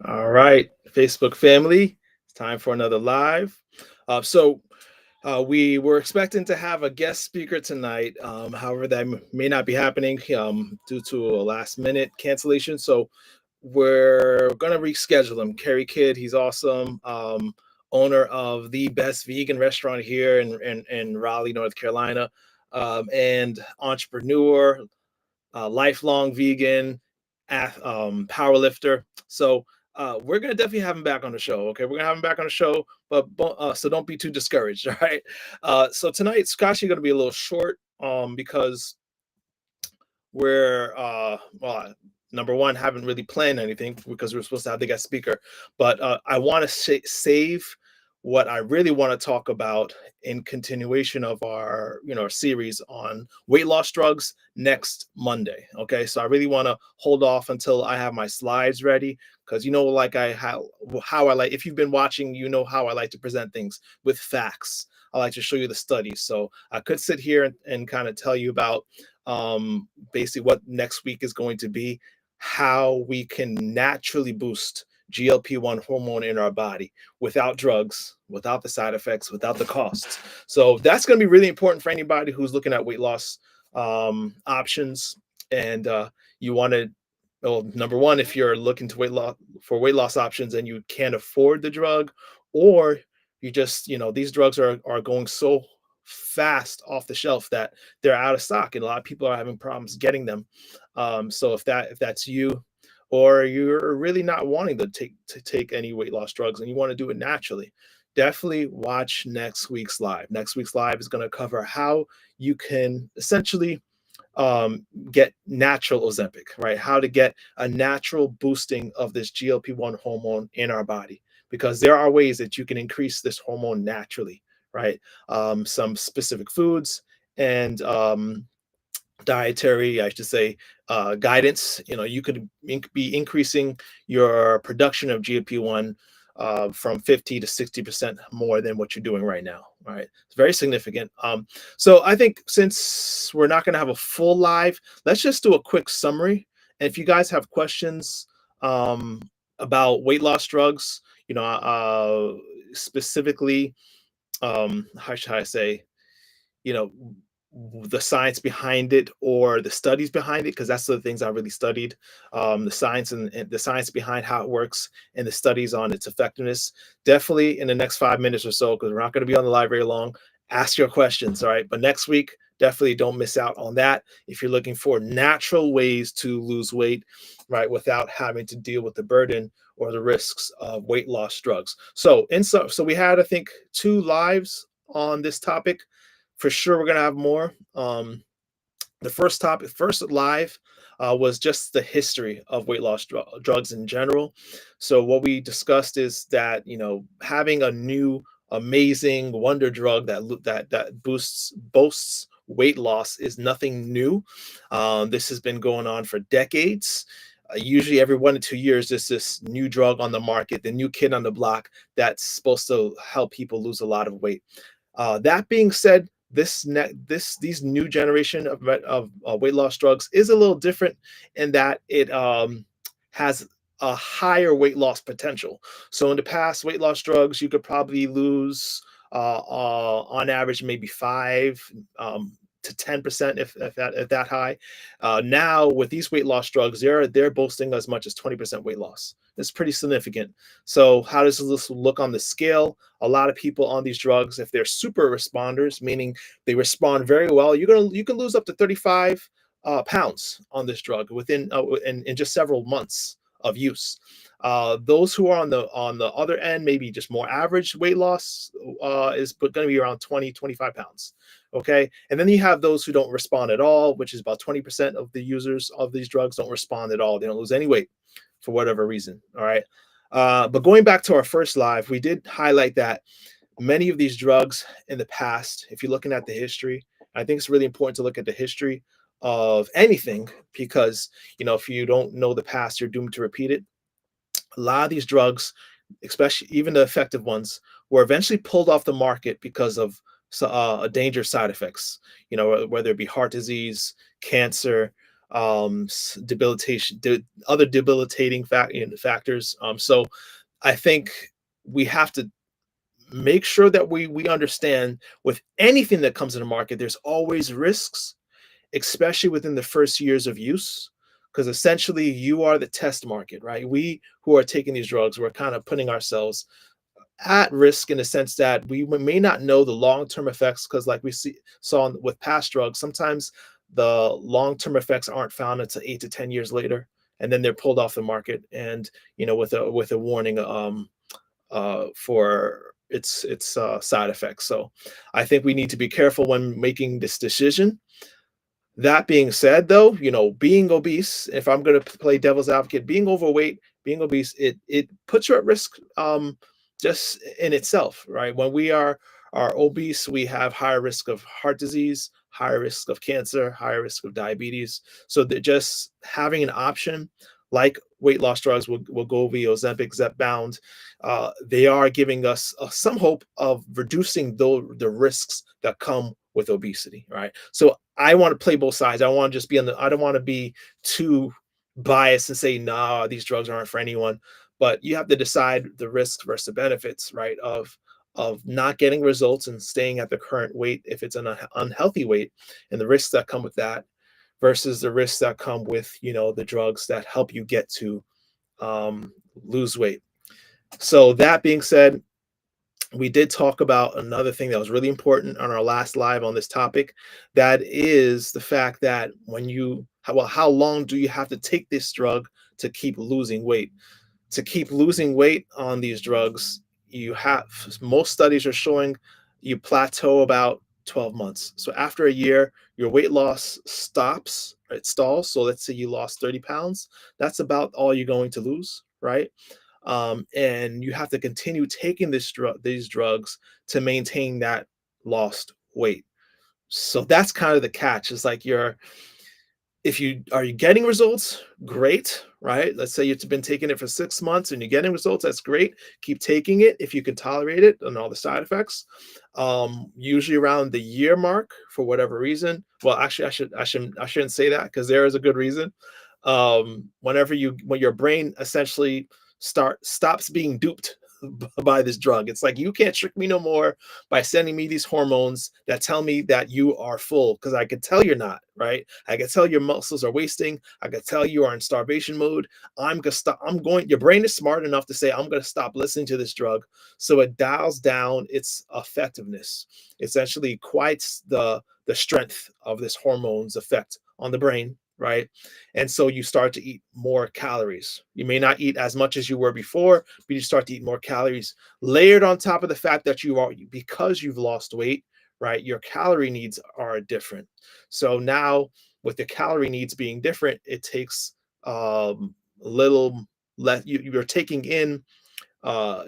All right, Facebook family, it's time for another live. We were expecting to have a guest speaker tonight. However, that may not be happening due to a last minute cancellation. So we're gonna reschedule him. Carey Kidd, he's awesome. Owner of the best vegan restaurant here in Raleigh, North Carolina, and entrepreneur, lifelong vegan, powerlifter. So we're gonna definitely have him back on the show. Okay, we're gonna have him back on the show, but so don't be too discouraged. All right. So tonight's actually gonna be a little short, because we're number one, haven't really planned anything because we're supposed to have the guest speaker, but I want to save what I really want to talk about in continuation of our series on weight loss drugs next Monday. Okay, so I really want to hold off until I have my slides ready, because like how I like, if you've been watching, how I like to present things with facts. I like to show you the studies. So I could sit here and kind of tell you about basically what next week is going to be, how we can naturally boost GLP-1 hormone in our body without drugs, without the side effects, without the costs. So that's going to be really important for anybody who's looking at weight loss options. And you want to, well, number one, if you're looking to weight loss options and you can't afford the drug, or you just, these drugs are going so fast off the shelf that they're out of stock, and a lot of people are having problems getting them. So if that's you, or you're really not wanting to take any weight loss drugs and you want to do it naturally, definitely watch next week's live. Next week's live is going to cover how you can essentially get natural Ozempic, right? How to get a natural boosting of this GLP-1 hormone in our body, because there are ways that you can increase this hormone naturally, right? Some specific foods and dietary, I should say, guidance. You could be increasing your production of GLP-1 from 50 to 60% more than what you're doing right now. Right, it's very significant. So I think since we're not going to have a full live, let's just do a quick summary. And if you guys have questions about weight loss drugs, specifically, how should I say, you know, the science behind it or the studies behind it, because that's the things I really studied, the science and the science behind how it works and the studies on its effectiveness. Definitely in the next 5 minutes or so, because we're not going to be on the live very long, ask your questions. All right, but next week, definitely don't miss out on that if you're looking for natural ways to lose weight, right, without having to deal with the burden or the risks of weight loss drugs. So we had, I think, 2 lives on this topic. For sure, we're going to have more. The first live was just the history of weight loss drugs in general. So what we discussed is that having a new amazing wonder drug that boasts weight loss is nothing new. This has been going on for decades. Usually every 1 to 2 years, there's this new drug on the market, the new kid on the block that's supposed to help people lose a lot of weight. That being said, these new generation of weight loss drugs is a little different in that it has a higher weight loss potential. So in the past, weight loss drugs, you could probably lose on average maybe 5 to 10%, if that high. Now with these weight loss drugs, they're boasting as much as 20% weight loss. It's pretty significant. So how does this look on the scale? A lot of people on these drugs, if they're super responders, meaning they respond very well, you can lose up to 35 pounds on this drug within in just several months of use. Those who are on the other end, maybe just more average weight loss, is going to be around 25 pounds. Okay, and then you have those who don't respond at all, which is about 20% of the users of these drugs don't respond at all. They don't lose any weight for whatever reason. All right, but going back to our first live, we did highlight that many of these drugs in the past, if you're looking at the history, I think it's really important to look at the history of anything, because if you don't know the past, you're doomed to repeat it. A lot of these drugs, especially even the effective ones, were eventually pulled off the market because of dangerous side effects, whether it be heart disease, cancer, other debilitating factors. So I think we have to make sure that we understand with anything that comes in the market, there's always risks, especially within the first years of use, because essentially you are the test market, right? We who are taking these drugs, we're kind of putting ourselves at risk in the sense that we may not know the long-term effects, because like saw with past drugs, sometimes the long-term effects aren't found until 8 to 10 years later, and then they're pulled off the market, and with a warning for its side effects. So I think we need to be careful when making this decision. That being said, though, being obese, if I'm going to play devil's advocate, being overweight, being obese, it puts you at risk, just in itself, right? When we are obese, we have higher risk of heart disease, higher risk of cancer, higher risk of diabetes. So that just having an option like weight loss drugs, Wegovy, Ozempic, Zepbound, they are giving us some hope of reducing the risks that come with obesity, right? So I want to play both sides. I want to just be I don't want to be too biased and say, nah, these drugs aren't for anyone. But you have to decide the risks versus the benefits, right? Of not getting results and staying at the current weight if it's an unhealthy weight, and the risks that come with that versus the risks that come with the drugs that help you get to lose weight. So that being said, we did talk about another thing that was really important on our last live on this topic. That is the fact that how long do you have to take this drug to keep losing weight? To keep losing weight on these drugs, most studies are showing you plateau about 12 months. So after a year, your weight loss stops, it stalls. So let's say you lost 30 pounds. That's about all you're going to lose, right? And you have to continue taking these drugs to maintain that lost weight. So that's kind of the catch. It's like if you are you getting results, great, right? Let's say you've been taking it for 6 months and you're getting results, that's great. Keep taking it if you can tolerate it and all the side effects. Usually around the year mark, for whatever reason. Well, actually, I shouldn't say that, because there is a good reason. When your brain essentially stops being duped by this drug. It's like, you can't trick me no more by sending me these hormones that tell me that you are full, because I could tell you're not, right? I could tell your muscles are wasting. I could tell you are in starvation mode. I'm gonna stop. Your brain is smart enough to say, I'm gonna stop listening to this drug. So it dials down its effectiveness. Essentially quiets the strength of this hormone's effect on the brain, right? And so you start to eat more calories. You may not eat as much as you were before, but you start to eat more calories, layered on top of the fact that because you've lost weight, right? Your calorie needs are different. So now, with the calorie needs being different, it takes a little less. You're taking in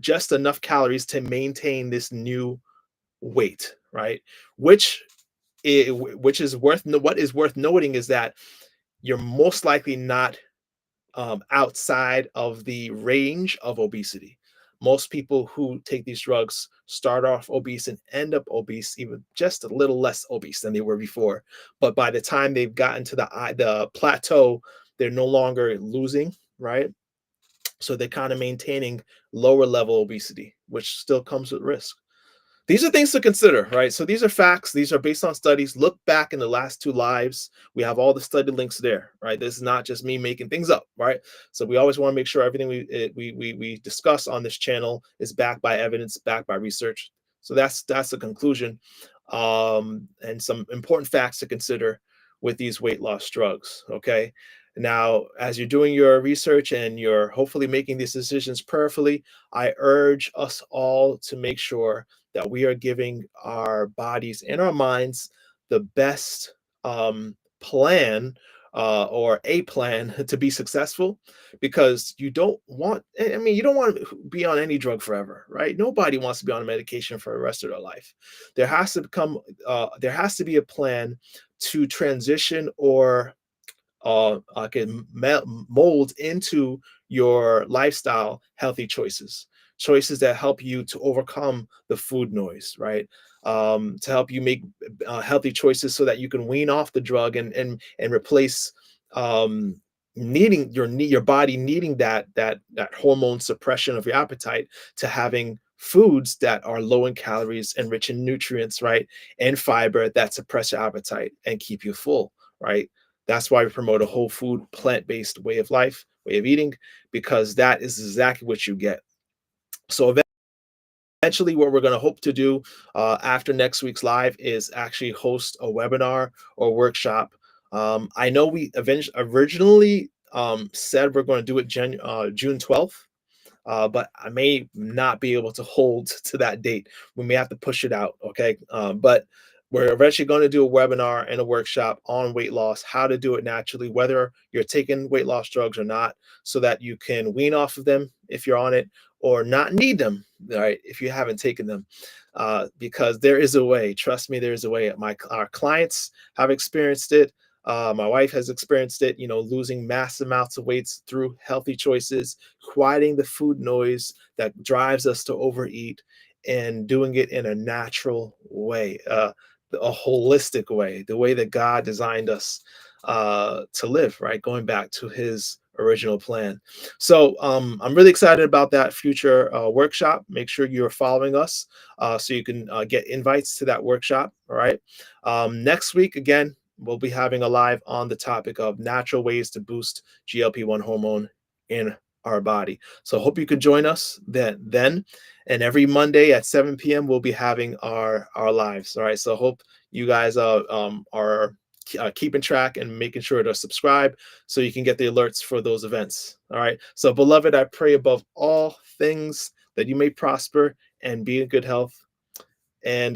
just enough calories to maintain this new weight, right? Which what is worth noting is that you're most likely not outside of the range of obesity. Most people who take these drugs start off obese and end up obese, even just a little less obese than they were before. But by the time they've gotten to the plateau, they're no longer losing, right? So they're kind of maintaining lower level obesity, which still comes with risk. These are things to consider, right? So these are facts. These are based on studies. Look back in the last two lives. We have all the study links there, right? This is not just me making things up, right? So we always want to make sure everything we discuss on this channel is backed by evidence, backed by research. So that's the conclusion, and some important facts to consider with these weight loss drugs. Okay. Now, as you're doing your research and you're hopefully making these decisions prayerfully, I urge us all to make sure that we are giving our bodies and our minds the best plan, or a plan to be successful, because you don't want to be on any drug forever, right? Nobody wants to be on a medication for the rest of their life. There has to be a plan to transition, or can mold into your lifestyle healthy choices that help you to overcome the food noise, right? To help you make healthy choices so that you can wean off the drug and replace um, needing your body needing that hormone suppression of your appetite to having foods that are low in calories and rich in nutrients, right, and fiber that suppress your appetite and keep you full, right? That's why we promote a whole food, plant-based way of life, way of eating, because that is exactly what you get. So eventually, what we're going to hope to do after next week's live is actually host a webinar or workshop. I know we originally said we're going to do it June 12th, but I may not be able to hold to that date. We may have to push it out. Okay. But we're eventually going to do a webinar and a workshop on weight loss, how to do it naturally, whether you're taking weight loss drugs or not, so that you can wean off of them if you're on it, or not need them, right, if you haven't taken them. Because there is a way. Trust me, there is a way. Our clients have experienced it. My wife has experienced it, losing mass amounts of weights through healthy choices, quieting the food noise that drives us to overeat, and doing it in a natural way, a holistic way, the way that God designed us to live, right? Going back to his original plan. So I'm really excited about that future workshop. Make sure you're following us so you can get invites to that workshop. All right. Next week, again, we'll be having a live on the topic of natural ways to boost GLP-1 hormone in our body. So hope you can join us then. And every Monday at 7 p.m. we'll be having our lives. All right. So hope you guys are keeping track and making sure to subscribe so you can get the alerts for those events. All right. So beloved, I pray above all things that you may prosper and be in good health and